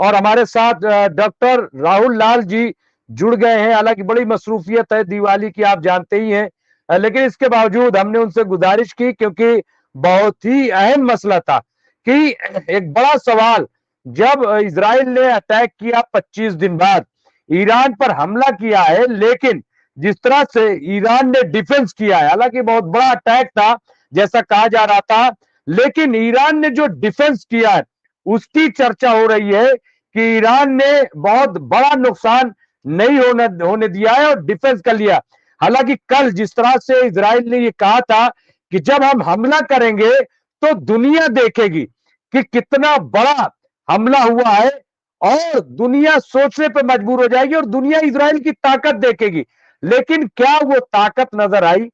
और हमारे साथ डॉक्टर राहुल लाल जी जुड़ गए हैं। हालांकि बड़ी मसरूफियत है दिवाली की, आप जानते ही हैं, लेकिन इसके बावजूद हमने उनसे गुजारिश की, क्योंकि बहुत ही अहम मसला था कि एक बड़ा सवाल, जब इजराइल ने अटैक किया 25 दिन बाद, ईरान पर हमला किया है, लेकिन जिस तरह से ईरान ने डिफेंस किया है, हालांकि बहुत बड़ा अटैक था जैसा कहा जा रहा था, लेकिन ईरान ने जो डिफेंस किया है उसकी चर्चा हो रही है कि ईरान ने बहुत बड़ा नुकसान नहीं होने दिया है और डिफेंस कर लिया। हालांकि कल जिस तरह से इजराइल ने ये कहा था कि जब हम हमला करेंगे तो दुनिया देखेगी कि कितना बड़ा हमला हुआ है, और दुनिया सोचने पर मजबूर हो जाएगी और दुनिया इजराइल की ताकत देखेगी। लेकिन क्या वो ताकत नजर आई?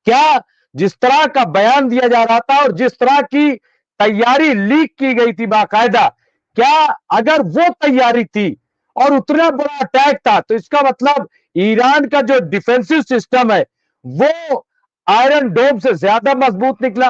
क्या जिस तरह का बयान दिया जा रहा था और जिस तरह की तैयारी लीक की गई थी बाकायदा, क्या अगर वो तैयारी थी और उतना बड़ा अटैक था, तो इसका मतलब ईरान का जो डिफेंसिव सिस्टम है वो आयरन डोम से ज्यादा मजबूत निकला,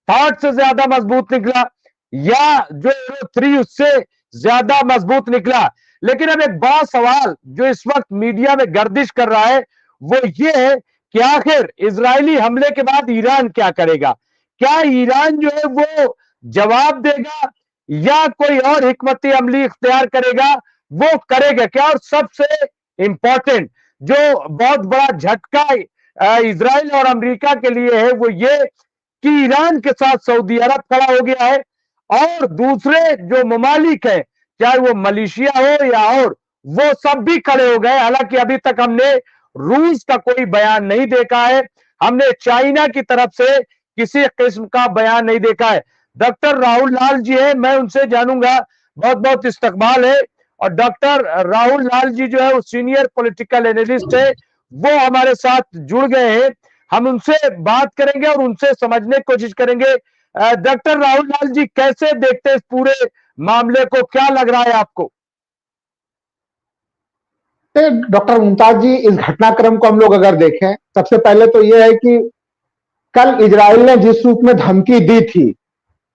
थॉट से ज्यादा मजबूत निकला, या जो एरो 3 उससे ज्यादा मजबूत निकला? लेकिन अब एक बड़ा सवाल जो इस वक्त मीडिया में गर्दिश कर रहा है वो ये है कि आखिर इजरायली हमले के बाद ईरान क्या करेगा? क्या ईरान जो है वो जवाब देगा या कोई और हिकमती अमली इख्तियार करेगा? वो करेगा क्या? और सबसे इंपॉर्टेंट जो बहुत बड़ा झटका इजराइल और अमेरिका के लिए है वो ये कि ईरान के साथ सऊदी अरब खड़ा हो गया है, और दूसरे जो ममालिक है, चाहे वो मलेशिया हो या और, वो सब भी खड़े हो गए। हालांकि अभी तक हमने रूस का कोई बयान नहीं देखा है, हमने चाइना की तरफ से किसी किस्म का बयान नहीं देखा है। डॉक्टर राहुल लाल जी है, मैं उनसे जानूंगा, बहुत बहुत इस्तकबाल है। और डॉक्टर राहुल लाल जी जो है वो सीनियर पॉलिटिकल एनालिस्ट है, वो हमारे साथ जुड़ गए हैं। हम उनसे बात करेंगे और उनसे समझने की कोशिश करेंगे। डॉक्टर राहुल लाल जी, कैसे देखते हैं इस पूरे मामले को? क्या लग रहा है आपको? डॉक्टर मुमताज जी, इस घटनाक्रम को हम लोग अगर देखें, सबसे पहले तो यह है कि कल इजराइल ने जिस रूप में धमकी दी थी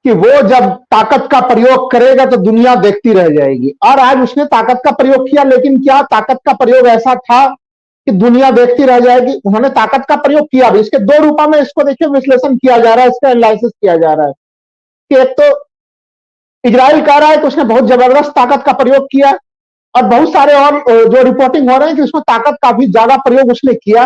कि वो जब ताकत का प्रयोग करेगा तो दुनिया देखती रह जाएगी, और आज उसने ताकत का प्रयोग किया। लेकिन क्या ताकत का प्रयोग ऐसा था कि दुनिया देखती रह जाएगी? उन्होंने ताकत का प्रयोग किया भी। इसके दो रूपों में इसको देखिए विश्लेषण किया जा रहा है, इसका एनालिसिस किया जा रहा है कि एक तो इजराइल कह रहा है कि उसने बहुत जबरदस्त ताकत का प्रयोग किया, और बहुत सारे और जो रिपोर्टिंग हो रहे हैं कि उसमें ताकत काफी ज्यादा प्रयोग उसने किया।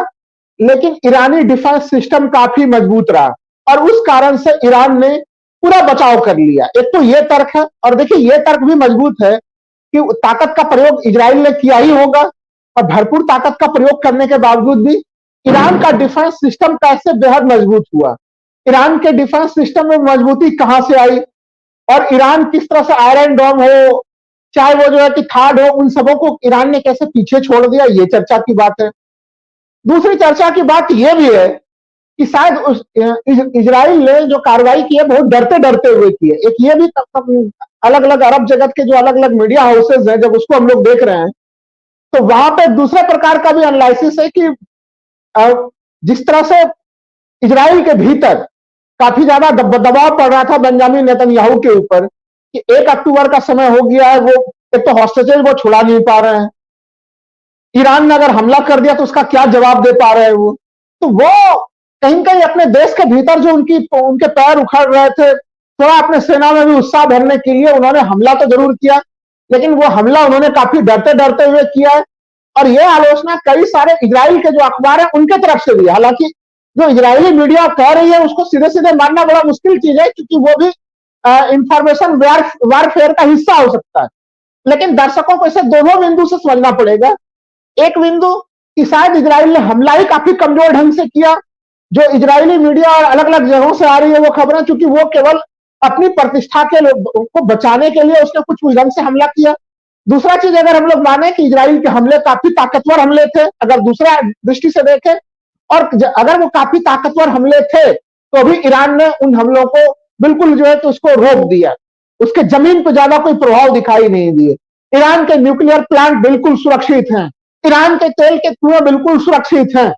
लेकिन ईरानी डिफेंस सिस्टम काफी मजबूत रहा, और उस कारण से ईरान ने पूरा बचाव कर लिया। एक तो ये तर्क है, और देखिए ये तर्क भी मजबूत है कि ताकत का प्रयोग इजराइल ने किया ही होगा, और भरपूर ताकत का प्रयोग करने के बावजूद भी ईरान का डिफेंस सिस्टम कैसे बेहद मजबूत हुआ, ईरान के डिफेंस सिस्टम में मजबूती कहां से आई, और ईरान किस तरह से आयरन डोम हो, चाहे वो जो है कि थार्ड हो, उन सबों को ईरान ने कैसे पीछे छोड़ दिया, ये चर्चा की बात है। दूसरी चर्चा की बात यह भी है कि शायद उस इजराइल ने जो कार्रवाई की है बहुत डरते डरते हुए की है। एक ये भी अलग अलग अरब जगत के जो अलग अलग मीडिया हाउसेज हैं, जब उसको हम लोग देख रहे हैं तो वहां पे दूसरे प्रकार का भी एनालिसिस है कि जिस तरह से इजराइल के भीतर काफी ज्यादा दबाव पड़ रहा था बेंजामिन नेतन्याहू के ऊपर कि 1 अक्टूबर का समय हो गया है, वो एक तो हॉस्टेजेस वो छुड़ा नहीं पा रहे हैं, ईरान ने अगर हमला कर दिया तो उसका क्या जवाब दे पा रहे हैं वो, तो वो कहीं कहीं अपने देश के भीतर जो उनके पैर उखड़ रहे थे, थोड़ा अपने सेना में भी उत्साह भरने के लिए उन्होंने हमला तो जरूर किया, लेकिन वो हमला उन्होंने काफी डरते डरते हुए किया है। और यह आलोचना कई सारे इजराइल के जो अखबार है उनके तरफ से भी है। हालांकि जो इजरायली मीडिया कह रही है उसको सीधे सीधे मानना बड़ा मुश्किल चीज है, क्योंकि वो भी इंफॉर्मेशन वारफेयर का हिस्सा हो सकता है। लेकिन दर्शकों को इसे दोनों बिंदु से समझना पड़ेगा। एक बिंदु कि शायद इजराइल ने हमला ही काफी कमजोर ढंग से किया, जो इजरायली मीडिया और अलग अलग जगहों से आ रही है वो खबरें, चूंकि वो केवल अपनी प्रतिष्ठा के को बचाने के लिए उसने कुछ ढंग से हमला किया। दूसरा चीज, अगर हम लोग माने कि इजराइल के हमले काफी ताकतवर हमले थे, अगर दूसरा दृष्टि से देखें, और अगर वो काफी ताकतवर हमले थे तो भी ईरान ने उन हमलों को बिल्कुल जो है कि उसको रोक दिया, उसके जमीन पर ज्यादा कोई प्रभाव दिखाई नहीं दिए। ईरान के न्यूक्लियर प्लांट बिल्कुल सुरक्षित हैं, ईरान के तेल के कुएं बिल्कुल सुरक्षित हैं।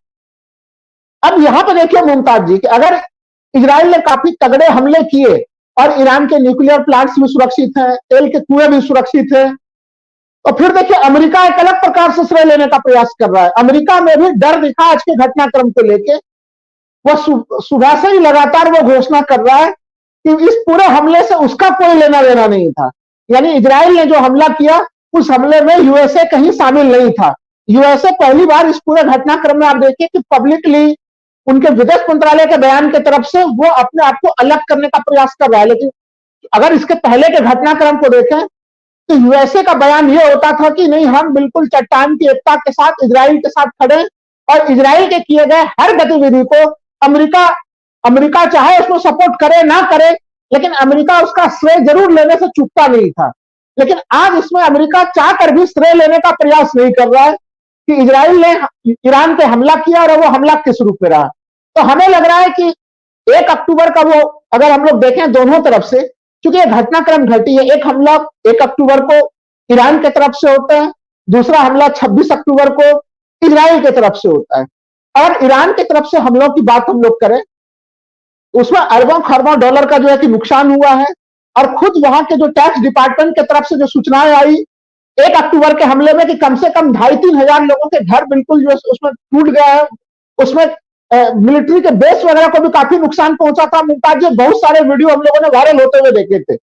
अब यहां पर देखिए मुमताज जी कि अगर इजराइल ने काफी तगड़े हमले किए और ईरान के न्यूक्लियर प्लांट्स भी सुरक्षित हैं, तेल के कुएं भी सुरक्षित हैं। तो फिर देखिए अमेरिका एक अलग प्रकार से श्रेय लेने का प्रयास कर रहा है। अमेरिका में भी डर दिखा आज के घटनाक्रम को लेके। वह सुबह से ही लगातार वो घोषणा कर रहा है कि इस पूरे हमले से उसका कोई लेना देना नहीं था। यानी इजराइल ने जो हमला किया उस हमले में यूएसए कहीं शामिल नहीं था। यूएसए पहली बार इस पूरे घटनाक्रम में आप देखिए कि पब्लिकली उनके विदेश मंत्रालय के बयान की तरफ से वो अपने आप को अलग करने का प्रयास कर रहा है। लेकिन अगर इसके पहले के घटनाक्रम को देखें तो यूएसए का बयान ये होता था कि नहीं, हम बिल्कुल चट्टान की एकता के साथ इजराइल के साथ खड़े और इजराइल के किए गए हर गतिविधि को अमेरिका चाहे उसमें सपोर्ट करे ना करे, लेकिन अमेरिका उसका श्रेय जरूर लेने से चूकता नहीं था। लेकिन आज इसमें अमेरिका चाहकर भी श्रेय लेने का प्रयास नहीं कर रहा है कि इजराइल ने ईरान पे हमला किया और वो हमला किस रूप में रहा। तो हमें लग रहा है कि 1 अक्टूबर का वो अगर हम लोग देखें दोनों तरफ से, क्योंकि ये घटनाक्रम घटी है, एक हमला 1 अक्टूबर को ईरान की तरफ से होता है, दूसरा हमला 26 अक्टूबर को इजराइल की तरफ से होता है। और ईरान की तरफ से हमलों की बात हम लोग करें, उसमें अरबों खरबों डॉलर का जो है कि नुकसान हुआ है। और खुद वहां के जो टैक्स डिपार्टमेंट की तरफ से जो सूचनाएं आई 1 अक्टूबर के हमले में कि कम से कम 2,500-3 हजार लोगों के घर बिल्कुल जो उसमें टूट गया है, उसमें मिलिट्री के बेस वगैरह को भी काफी नुकसान पहुंचा था। मुमताज जी, बहुत सारे वीडियो हम लोगों ने वायरल होते हुए देखे थे।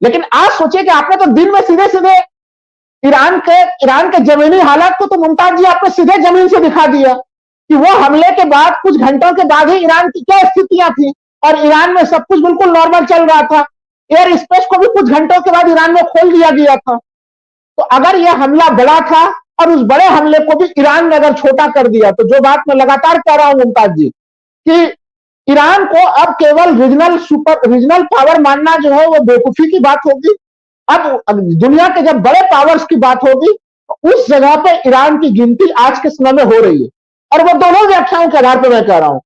लेकिन आज सोचिए कि आपने तो दिन में सीधे सीधे ईरान के जमीनी हालात को तो मुमताज जी आपने सीधे जमीन से दिखा दिया कि वो हमले के बाद कुछ घंटों के बाद ही ईरान की क्या स्थितियां थी और ईरान में सब कुछ बिल्कुल नॉर्मल चल रहा था। एयर स्पेस को भी कुछ घंटों के बाद ईरान में खोल दिया गया था। तो अगर यह हमला बड़ा था और उस बड़े हमले को भी ईरान ने अगर छोटा कर दिया, तो जो बात मैं लगातार कह रहा हूं मुमताज जी कि ईरान को अब केवल रीजनल पावर मानना जो है वो बेवकूफी की बात होगी। अब दुनिया के जब बड़े पावर्स की बात होगी तो उस जगह पे ईरान की गिनती आज के समय में हो रही है। और वो दोनों व्याख्याओं के आधार पर मैं कह रहा हूं,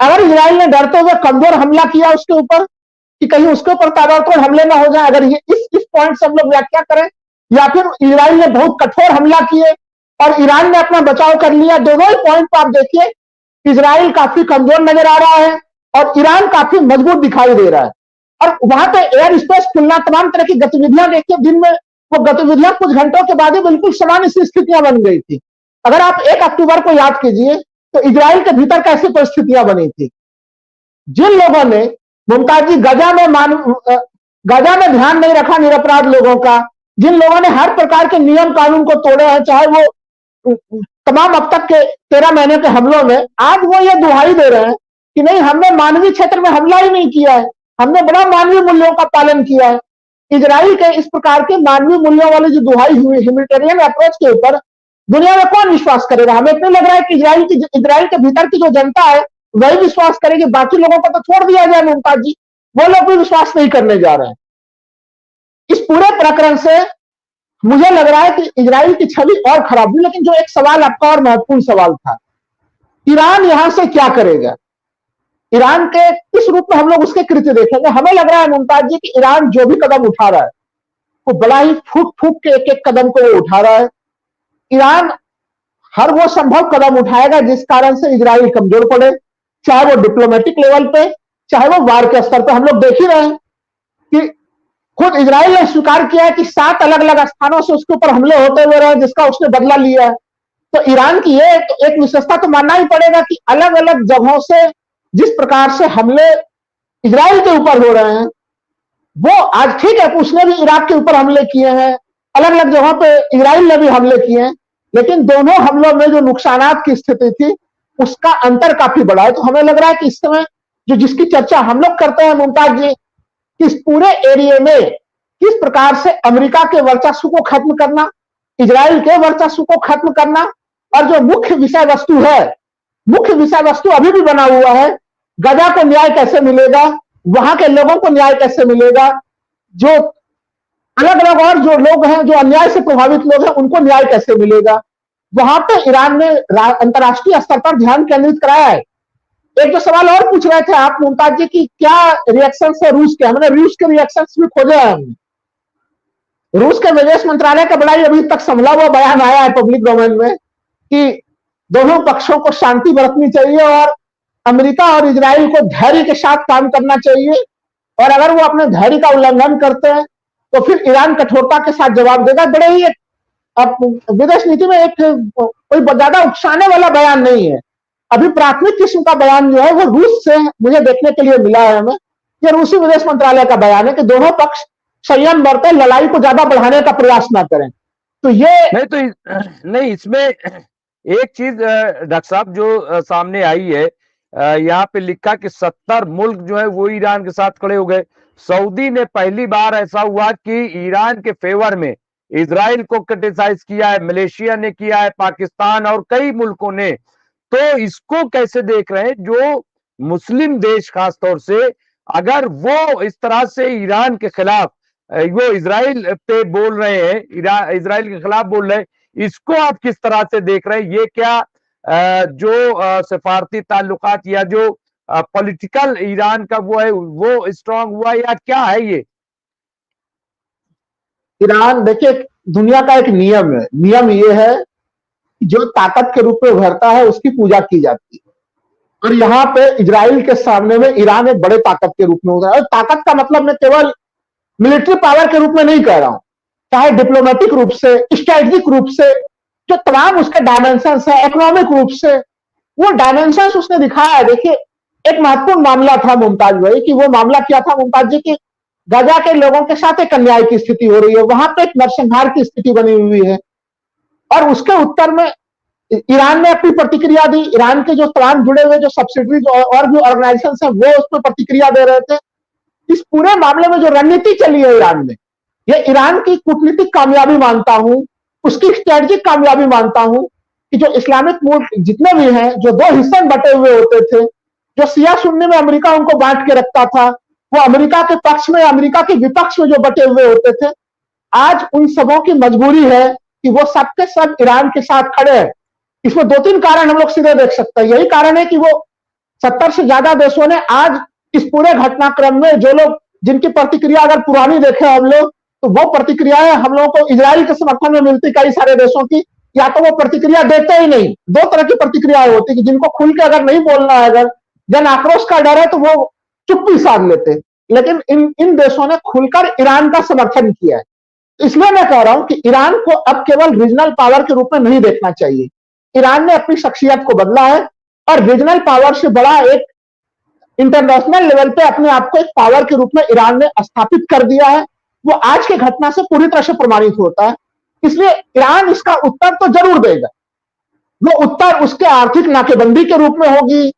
अगर इजराइल ने डरते हुए कमजोर हमला किया उसके ऊपर कि कहीं उसके ऊपर ताबड़तोड़ हमले ना हो जाए, अगर ये इस पॉइंट से हम लोग व्याख्या करें, या फिर इजराइल ने बहुत कठोर हमला किए और ईरान ने अपना बचाव कर लिया, दोनों ही पॉइंट पर आप देखिए इजराइल काफी कमजोर नजर आ रहा है और ईरान काफी मजबूत दिखाई दे रहा है। और वहां पे एयर स्पेस खुलना, तमाम तरह की गतिविधियां देखिए, दिन में वो गतिविधियां कुछ घंटों के बाद ही बिल्कुल सामान्य सी स्थितियां बन गई थी। अगर आप 1 अक्टूबर को याद कीजिए तो इजराइल के भीतर कैसी परिस्थितियां बनी थी। जिन लोगों ने मुमताज जी गजा में ध्यान नहीं रखा निरपराध लोगों का, जिन लोगों ने हर प्रकार के नियम कानून को तोड़े हैं, चाहे वो तमाम अब तक के 13 महीने के हमलों में, आज वो ये दुहाई दे रहे हैं कि नहीं, हमने मानवीय क्षेत्र में हमला ही नहीं किया है, हमने बड़ा मानवीय मूल्यों का पालन किया है। इजराइल के इस प्रकार के मानवीय मूल्यों वाली जो दुहाई हुई ह्यूमैनिटेरियन अप्रोच के ऊपर दुनिया में कौन विश्वास करेगा। हमें इतना लग रहा है कि इजराइल के भीतर की जो जनता है वही विश्वास करेगी, बाकी लोगों को तो छोड़ दिया जाए मुमताज जी, वो लोग भी विश्वास नहीं करने जा रहे हैं। इस पूरे प्रकरण से मुझे लग रहा है कि इजराइल की छवि और खराब हुई। लेकिन जो एक सवाल आपका और महत्वपूर्ण सवाल था, ईरान यहां से क्या करेगा, ईरान के किस रूप में हम लोग उसके कृत्य देखेंगे। हमें लग रहा है मुमताज जी कि ईरान जो भी कदम उठा रहा है वो बड़ा ही फूक फूक के एक एक कदम को वो उठा रहा है। ईरान हर वो संभव कदम उठाएगा जिस कारण से इजराइल कमजोर पड़े, चाहे वो डिप्लोमेटिक लेवल पे, चाहे वो वार के स्तर पे। हम लोग देख ही रहे हैं कि खुद इजराइल ने स्वीकार किया है कि 7 अलग अलग स्थानों से उसके ऊपर हमले होते हुए रहे जिसका उसने बदला लिया है। तो ईरान की ये तो एक विशेषता तो मानना ही पड़ेगा कि अलग अलग जगहों से जिस प्रकार से हमले इजराइल के ऊपर हो रहे हैं, वो आज ठीक है उसने भी इराक के ऊपर हमले किए हैं, अलग अलग जगहों पे इजराइल ने भी हमले किए हैं, लेकिन दोनों हमलों में जो नुकसानात की स्थिति थी उसका अंतर काफी बड़ा है। तो हमें लग रहा है कि इस समय जो जिसकी चर्चा हम लोग करते हैं मुमताज जी, कि इस पूरे एरिया में किस प्रकार से अमेरिका के वर्चस्व को खत्म करना, इजराइल के वर्चस्व को खत्म करना, और जो मुख्य विषय वस्तु है, मुख्य विषय वस्तु अभी भी बना हुआ है, गजा को न्याय कैसे मिलेगा, वहां के लोगों को न्याय कैसे मिलेगा, जो अलग अलग और जो लोग हैं जो अन्याय से प्रभावित लोग हैं उनको न्याय कैसे मिलेगा, वहां पे ईरान ने अंतर्राष्ट्रीय स्तर पर ध्यान केंद्रित कराया है। एक जो सवाल और पूछ रहे थे आप मुमताज जी की क्या रिएक्शन है रूस के, हमने रूस के रिएक्शन भी खोजे हैं। हमने रूस के विदेश मंत्रालय का बड़ा ही अभी तक संभला हुआ बयान आया है पब्लिक डोमेन में कि दोनों पक्षों को शांति बरतनी चाहिए और अमेरिका और इजराइल को धैर्य के साथ काम करना चाहिए और अगर वो अपने धैर्य का उल्लंघन करते हैं तो फिर ईरान कठोरता के साथ जवाब देगा। बड़े ही अब विदेश नीति में एक कोई ज्यादा उकसाने वाला बयान नहीं है। अभी प्राथमिक किस्म का बयान जो है वो रूस से मुझे देखने के लिए मिला है। हमें ये रूसी विदेश मंत्रालय का बयान है कि दोनों पक्ष संयम बरतें, लड़ाई को ज्यादा बढ़ाने का प्रयास ना करें। तो ये नहीं, इसमें एक चीज डॉक्टर साहब जो सामने आई है, यहाँ पे लिखा कि 70 मुल्क जो है वो ईरान के साथ खड़े हो गए। सऊदी ने पहली बार ऐसा हुआ कि ईरान के फेवर में इजराइल को क्रिटिसाइज किया है, मलेशिया ने किया है, पाकिस्तान और कई मुल्कों ने। तो इसको कैसे देख रहे हैं जो मुस्लिम देश खासतौर से, अगर वो इस तरह से ईरान के खिलाफ, वो इजराइल पे बोल रहे हैं, इजराइल के खिलाफ बोल रहे हैं, इसको आप किस तरह से देख रहे हैं? ये क्या जो सफारती ताल्लुकात या जो पॉलिटिकल ईरान का वो है वो स्ट्रांग हुआ या क्या है ये? ईरान देखिए, दुनिया का एक नियम है। नियम ये है कि जो ताकत के रूप में उभरता है उसकी पूजा की जाती है। और यहाँ पे इजराइल के सामने में ईरान एक बड़े ताकत के रूप में उभरा है। और ताकत का मतलब मैं केवल मिलिट्री पावर के रूप में नहीं कह रहा हूं, चाहे डिप्लोमेटिक रूप से, स्ट्रेटेजिक रूप से, जो तमाम उसके डायमेंशन है, इकोनॉमिक रूप से वो डायमेंशन उसने दिखाया है। देखिए, एक महत्वपूर्ण मामला था मुमताज भाई, कि वो मामला क्या था मुमताज जी, की गजा के लोगों के साथ एक अन्याय की स्थिति हो रही है, वहां पे एक नरसंहार की स्थिति बनी हुई है। और उसके उत्तर में ईरान ने अपनी प्रतिक्रिया दी। ईरान के जो तमाम जुड़े हुए जो सब्सिडरीज और भी ऑर्गेनाइजेशन है वो उस पर प्रतिक्रिया दे रहे थे। इस पूरे मामले में जो रणनीति चली है ईरान में, यह ईरान की कूटनीतिक कामयाबी मानता हूं, उसकी स्ट्रेटेजिक कामयाबी मानता हूं कि जो इस्लामिक मुल्क जितने भी हैं, जो दो हिस्से में बटे हुए होते थे, जो सिया सुन्नी में अमेरिका उनको बांट के रखता था, वो अमेरिका के पक्ष में, अमेरिका के विपक्ष में जो बटे हुए होते थे, आज उन सबों की मजबूरी है कि वो सबके सब ईरान के साथ खड़े हैं। इसमें दो तीन कारण हम लोग सीधे देख सकते हैं। यही कारण है कि वो 70 से ज्यादा देशों ने आज इस पूरे घटनाक्रम में, जो लोग जिनकी प्रतिक्रिया अगर पुरानी देखें हम लोग, तो वो प्रतिक्रियाएं हम लोगों को इजराइल के समर्थन में मिलती कई सारे देशों की, या तो वो प्रतिक्रिया देते ही नहीं। दो तरह की प्रतिक्रियाएं होती कि जिनको खुल के अगर नहीं बोलना है, अगर जन आक्रोश का डर है, तो वो चुप्पी साध लेते। लेकिन इन देशों ने खुलकर ईरान का समर्थन किया है। इसलिए मैं कह रहा हूं कि ईरान को अब केवल रीजनल पावर के रूप में नहीं देखना चाहिए। ईरान ने अपनी शख्सियत को बदला है और रीजनल पावर से बड़ा एक इंटरनेशनल लेवल पे अपने आप को एक पावर के रूप में ईरान ने स्थापित कर दिया है। वो आज के घटना से पूरी तरह से प्रमाणित होता है। इसलिए ईरान इसका उत्तर तो जरूर देगा। वो उत्तर उसके आर्थिक नाकेबंदी के रूप में होगी,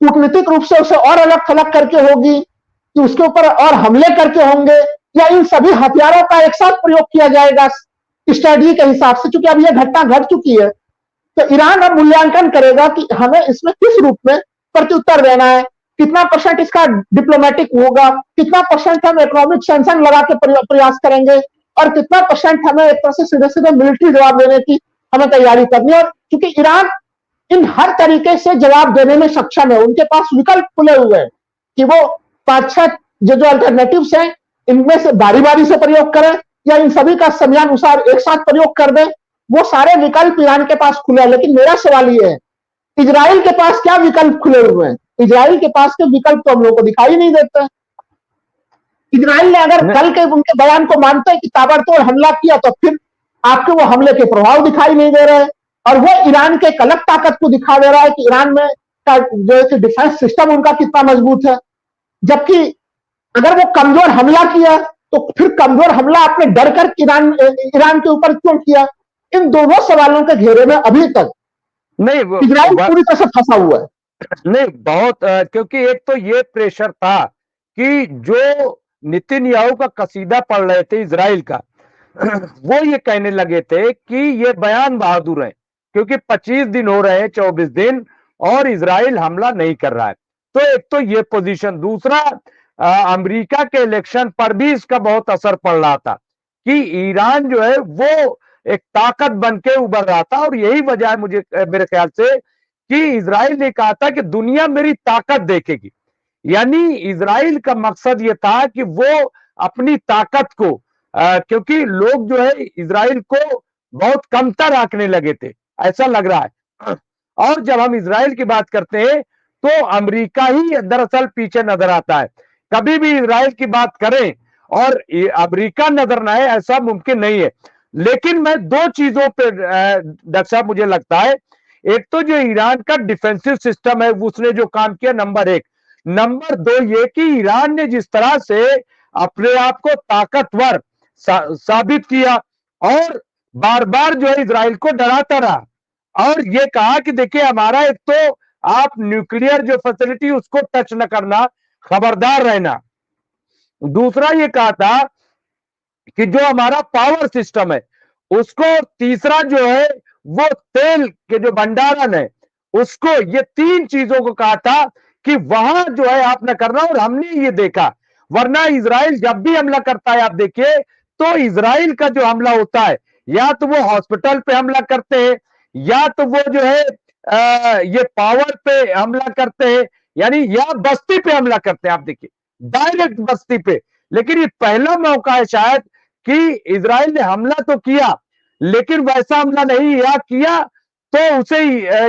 कूटनीतिक रूप से उसे और अलग थलग करके होगी, कि उसके ऊपर और हमले करके होंगे, या इन सभी हथियारों का एक साथ प्रयोग किया जाएगा स्ट्रेटजी के हिसाब से। चूंकि अब यह घटना घट चुकी है, तो ईरान अब मूल्यांकन करेगा कि हमें इसमें किस रूप में प्रत्युत्तर देना है, कितना परसेंट इसका डिप्लोमेटिक होगा, कितना परसेंट हम इकोनॉमिक सैंक्शन लगा के प्रयास करेंगे, और कितना परसेंट हमें एक तरह से सीधे सीधे मिलिट्री जवाब देने की हमें तैयारी करनी है। और क्योंकि ईरान इन हर तरीके से जवाब देने में सक्षम है, उनके पास विकल्प खुले हुए हैं कि वो 5-6 जो अल्टरनेटिव्स हैं, इनमें से बारी बारी से प्रयोग करें या इन सभी का समयानुसार एक साथ प्रयोग कर दें। वो सारे विकल्प ईरान के पास खुले हैं। लेकिन मेरा सवाल ये है, इजराइल के पास क्या विकल्प खुले हुए हैं? इजराइल के पास के विकल्प तो हम लोगों को दिखाई नहीं देते। इजराइल ने अगर कल के उनके बयान को मानते हैं कि ताबड़तोड़ हमला किया, तो फिर आपके वो हमले के प्रभाव दिखाई नहीं दे रहे, और वो ईरान के एक अलग ताकत को दिखा दे रहा है कि ईरान में का जो है डिफेंस सिस्टम उनका कितना मजबूत है। जबकि अगर वो कमजोर हमला किया, तो फिर कमजोर हमला आपने डर कर ईरान के ऊपर क्यों किया? इन दोनों सवालों के घेरे में अभी तक नहीं इजराइल पूरी तरह से फंसा हुआ है। नहीं, बहुत क्योंकि एक तो ये प्रेशर था कि जो नेतन्याहू का कसीदा पढ़ रहे थे इजराइल का, वो ये कहने लगे थे कि ये बयान बहादुर है, क्योंकि 25 दिन हो रहे हैं, 24 दिन, और इजराइल हमला नहीं कर रहा है। तो एक तो ये पोजीशन, दूसरा अमेरिका के इलेक्शन पर भी इसका बहुत असर पड़ रहा था कि ईरान जो है वो एक ताकत बन के उभर रहा था। और यही वजह है मुझे मेरे ख्याल से कि इजराइल ने कहा था कि दुनिया मेरी ताकत देखेगी। यानी इजराइल का मकसद यह था कि वो अपनी ताकत को, क्योंकि लोग जो है इजराइल को बहुत कमतर आंकने लगे थे, ऐसा लग रहा है। और जब हम इजराइल की बात करते हैं तो अमेरिका ही दरअसल पीछे नजर आता है। कभी भी इजराइल की बात करें और अमेरिका नजर न आए, ऐसा मुमकिन नहीं है। लेकिन मैं दो चीजों पे डॉक्टर साहब मुझे लगता है, एक तो जो ईरान का डिफेंसिव सिस्टम है उसने जो काम किया, नंबर एक। नंबर दो ये कि ईरान ने जिस तरह से अपने आप को ताकतवर साबित किया और बार बार जो है इजराइल को डराता रहा और ये कहा कि देखिए हमारा एक तो आप न्यूक्लियर जो फैसिलिटी उसको टच न करना, खबरदार रहना। दूसरा ये कहा था कि जो हमारा पावर सिस्टम है उसको, तीसरा जो है वो तेल के जो भंडारण है उसको, ये तीन चीजों को कहा था कि वहां जो है आप न करना। और हमने ये देखा, वरना इजराइल जब भी हमला करता है आप देखिए तो इजराइल का जो हमला होता है या तो वो हॉस्पिटल पे हमला करते हैं या तो वो जो है ये पावर पे हमला करते हैं, यानी या बस्ती पे हमला करते हैं। आप देखिए डायरेक्ट बस्ती पे। लेकिन ये पहला मौका है शायद कि इजराइल ने हमला तो किया लेकिन वैसा हमला नहीं या किया तो उसे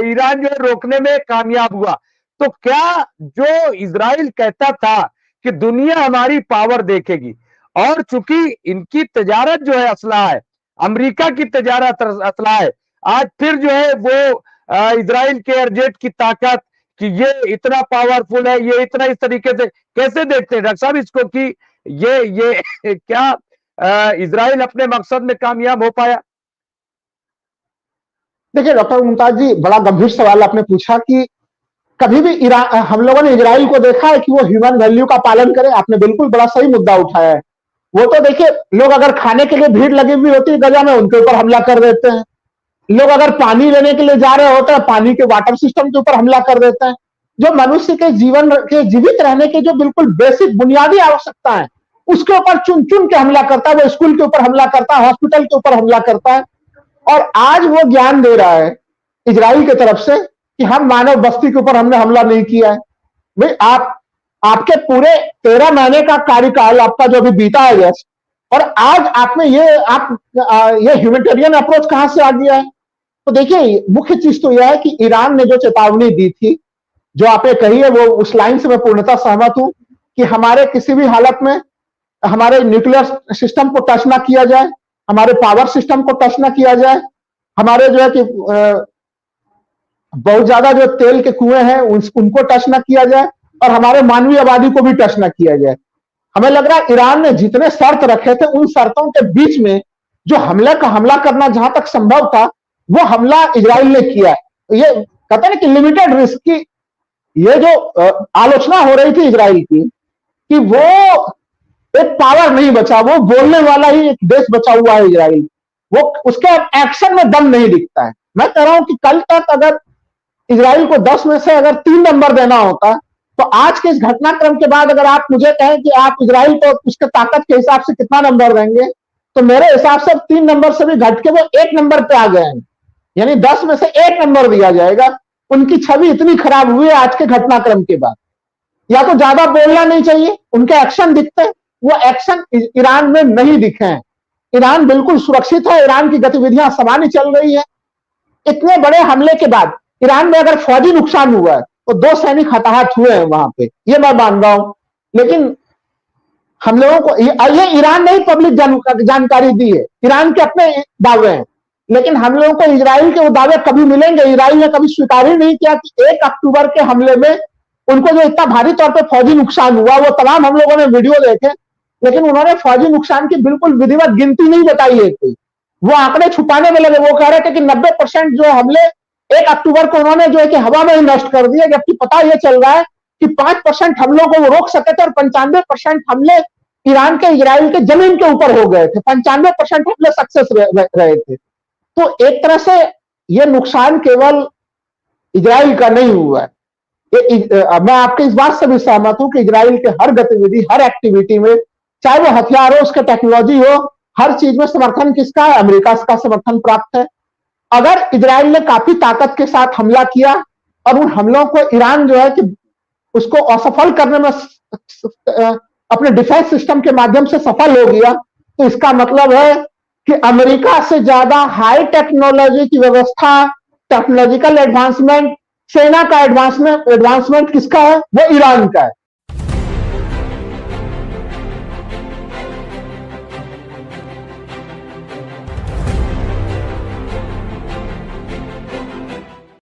ईरान जो है रोकने में कामयाब हुआ। तो क्या जो इजराइल कहता था कि दुनिया हमारी पावर देखेगी, और चूंकि इनकी तजारत जो है असला है, अमेरिका की तजारत असला है, आज फिर जो है वो इजराइल के एयरजेट की ताकत कि ये इतना पावरफुल है, ये इतना इस तरीके से कैसे देखते हैं डॉक्टर साहब इसको कि ये क्या इजराइल अपने मकसद में कामयाब हो पाया? देखिए डॉक्टर मुमताज जी, बड़ा गंभीर सवाल आपने पूछा कि कभी भी हम लोगों ने इजराइल को देखा है कि वो ह्यूमन वैल्यू का पालन करे। आपने बिल्कुल बड़ा सही मुद्दा उठाया है। वो तो देखिए, लोग अगर खाने के लिए भीड़ लगी हुई होती है गजा में, उनके ऊपर हमला कर देते हैं। लोग अगर पानी लेने के लिए जा रहे होते हैं, पानी के वाटर सिस्टम के ऊपर हमला कर देते हैं। जो मनुष्य के जीवन के जीवित रहने के जो बिल्कुल बेसिक बुनियादी आवश्यकता है उसके ऊपर चुन चुन के हमला करता है। वो स्कूल के ऊपर हमला करता है, हॉस्पिटल के ऊपर हमला करता है। और आज वो ज्ञान दे रहा है इजराइल की तरफ से कि हम मानव बस्ती के ऊपर हमने हमला नहीं किया है। भाई आपके पूरे 13 महीने का कार्यकाल आपका जो अभी बीता है जैसे, और आज आपने ये ह्यूमैनिटेरियन अप्रोच कहां से आ गया है? तो देखिए, मुख्य चीज तो यह है कि ईरान ने जो चेतावनी दी थी, जो आपने कही है, वो उस लाइन से मैं पूर्णतः सहमत हूं कि हमारे किसी भी हालत में हमारे न्यूक्लियर सिस्टम को टच ना किया जाए, हमारे पावर सिस्टम को टच ना किया जाए, हमारे जो है कि बहुत ज्यादा जो तेल के कुएं हैं उनको टच ना किया जाए, और हमारे मानवीय आबादी को भी टच ना किया जाए। हमें लग रहा है ईरान ने जितने शर्त रखे थे उन शर्तों के बीच में जो हमला करना जहां तक संभव था वो हमला इजराइल ने किया है। ये कहते हैं कि लिमिटेड रिस्क की ये जो आलोचना हो रही थी इजराइल की कि वो एक पावर नहीं बचा, वो बोलने वाला ही एक देश बचा हुआ है इजराइल, वो उसके एक्शन में दम नहीं दिखता है। मैं कह रहा हूं कि कल तक अगर इजराइल को 10 में से अगर 3 नंबर देना होता तो आज के इस घटनाक्रम के बाद अगर आप मुझे कहें कि आप इजराइल को उसके ताकत के हिसाब से कितना नंबर देंगे, तो मेरे हिसाब से 3 नंबर से भी घट के वो 1 नंबर पे आ गए हैं। यानी 10 में से 1 नंबर दिया जाएगा। उनकी छवि इतनी खराब हुई है आज के घटनाक्रम के बाद। या तो ज्यादा बोलना नहीं चाहिए, उनके एक्शन दिखते, वो एक्शन ईरान में नहीं दिखे हैं। ईरान बिल्कुल सुरक्षित है, ईरान की गतिविधियां सामान्य चल रही है। इतने बड़े हमले के बाद ईरान में अगर फौजी नुकसान हुआ है तो 2 सैनिक हताहत हुए हैं वहां पे, ये मैं मान रहा हूं। लेकिन हम लोगों को ये ईरान ने ही पब्लिक जानकारी दी है, ईरान के अपने दावे हैं। लेकिन हम लोगों को इजराइल के वो दावे कभी मिलेंगे? इजराइल ने कभी स्वीकार ही नहीं किया कि 1 अक्टूबर के हमले में उनको जो इतना भारी तौर पे फौजी नुकसान हुआ, वो तमाम हम लोगों ने वीडियो देखे, लेकिन उन्होंने फौजी नुकसान की बिल्कुल विधिवत गिनती नहीं बताई है कोई। वो आंकड़े छुपाने में लगे। वो कह रहे थे कि 90% जो हमले 1 अक्टूबर को उन्होंने जो है कि हवा में ही नष्ट कर दिए, जबकि पता यह चल रहा है कि 5% हमलों को वो रोक सके थे और 95% हमले ईरान के इजराइल के जमीन के ऊपर हो गए थे। 95% हमले सक्सेस रहे थे। तो एक तरह से यह नुकसान केवल इजराइल का नहीं हुआ है। मैं आपके इस बात से भी सहमत हूं कि इजराइल के हर गतिविधि, हर एक्टिविटी में, चाहे वो हथियार हो, उसके टेक्नोलॉजी हो, हर चीज में समर्थन किसका है? अमेरिका का समर्थन प्राप्त है। अगर इजराइल ने काफी ताकत के साथ हमला किया और उन हमलों को ईरान जो है कि उसको असफल करने में अपने डिफेंस सिस्टम के माध्यम से सफल हो गया, तो इसका मतलब है कि अमेरिका से ज्यादा हाई टेक्नोलॉजी की व्यवस्था, टेक्नोलॉजिकल एडवांसमेंट, सेना का एडवांसमेंट किसका है? वो ईरान का है।